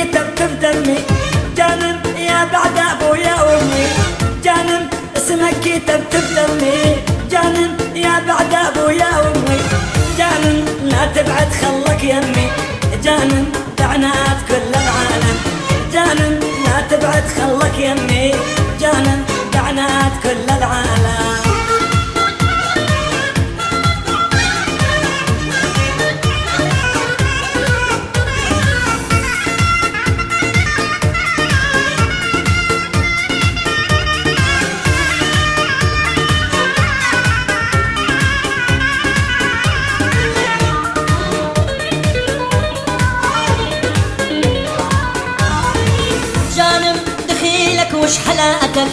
يطبطب دمي، جانم يا بعد ابويا وامي، جانم اسمك يطبطب دمي، جانم يا بعد ابويا وامي، جانم لا تبعد خلك يمي، جانم بعنات كل العالم، جانم لا تبعد خلك يمي، جانم بعنات كل العالم. وش حلاتك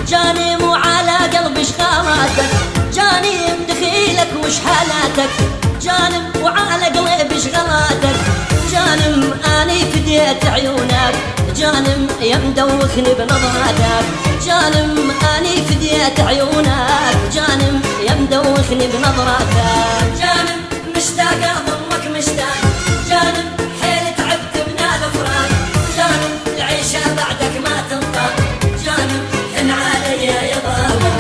جانم وعلى قلبي شغالاتك، جانم دخيلك وش حالاتك، جانم وعلى قلبي شغالاتك، جانم اني فديت عيونك، جانم يا مدوخني بنظراتك، جانم اني فديت عيونك، جانم يا مدوخني بنظراتك، جانم مشتاق اضمك مشتاق، جانم حيل تعبت من الفراق، جانم العيشه بعدك ما تنطق، جانم حن علي يا بابا.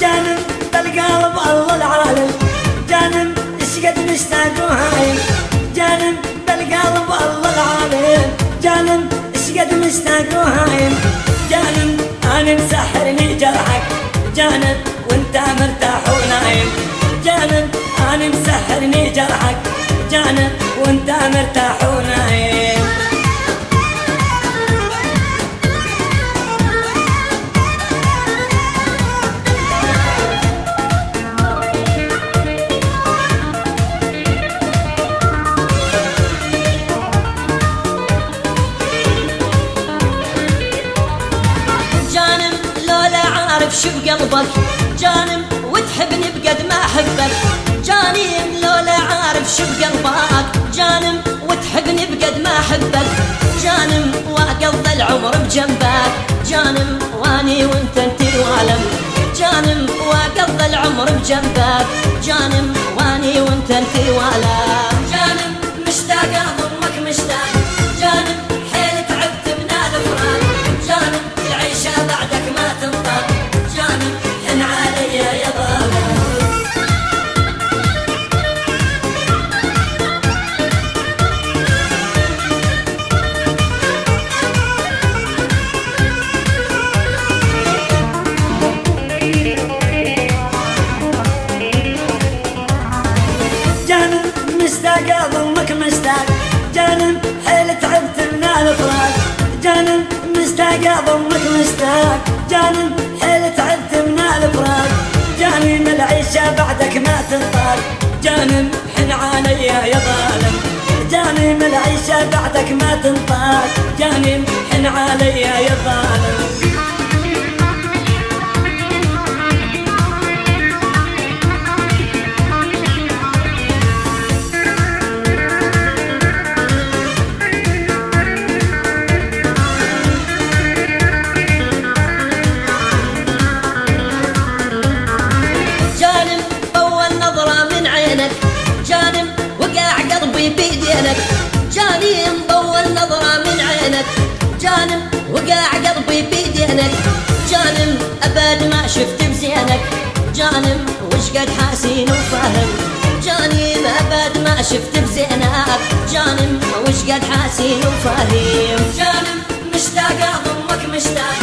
جانم بالقلب الله العالم، جانم اشقد مشتاق وهايم، جانم بالقلب الله العالم، جانم اشقد مشتاق وهايم، جانم انا مسحرني جرحك، جانم وانت مرتاح ونايم، جانم انا مسحرني جرحك، جانم وانت مرتاح ونايم. شو بقلبك جانم وتحبني بقد ما احبك، جانم لولا عارف شو بقلبك جانم وتحبني بقد ما احبك، جانم واقضي العمر بجنبك، جانم واني وانت انت الوالم، جانم واقضي العمر بجنبك، جانم واني وانت انت الوالم، جانم مشتاق اضمك مشتاق، جانم حيل تعبت من الفراق، جانم العيشه بعدك ما تنطق، جانم حن علي يا بابا. جانم مشتاق اضمك مشتاق، جانم حيل تعبت من الفراق، جانم مشتاق اضمك مشتاق، جانم حيل تعبت من الفراق، جانم العيشه بعدك ما تنطق، جانم حن علي يا ظالم، جانم العيشه بعدك ما تنطق، جانم حن علي يا ظالم. جانم وقع قلبي بيدينك، جانم ضوى النظرة من عينك، جانم وقع قلبي بيدينك، جانم أبد ما شفت بزينك، جانم وش قد حاسين وفاهم، جانم أبد ما شفت بزينك، جانم وش قد حاسين وفاهم، جانم مشتاق أضمك مشتاق،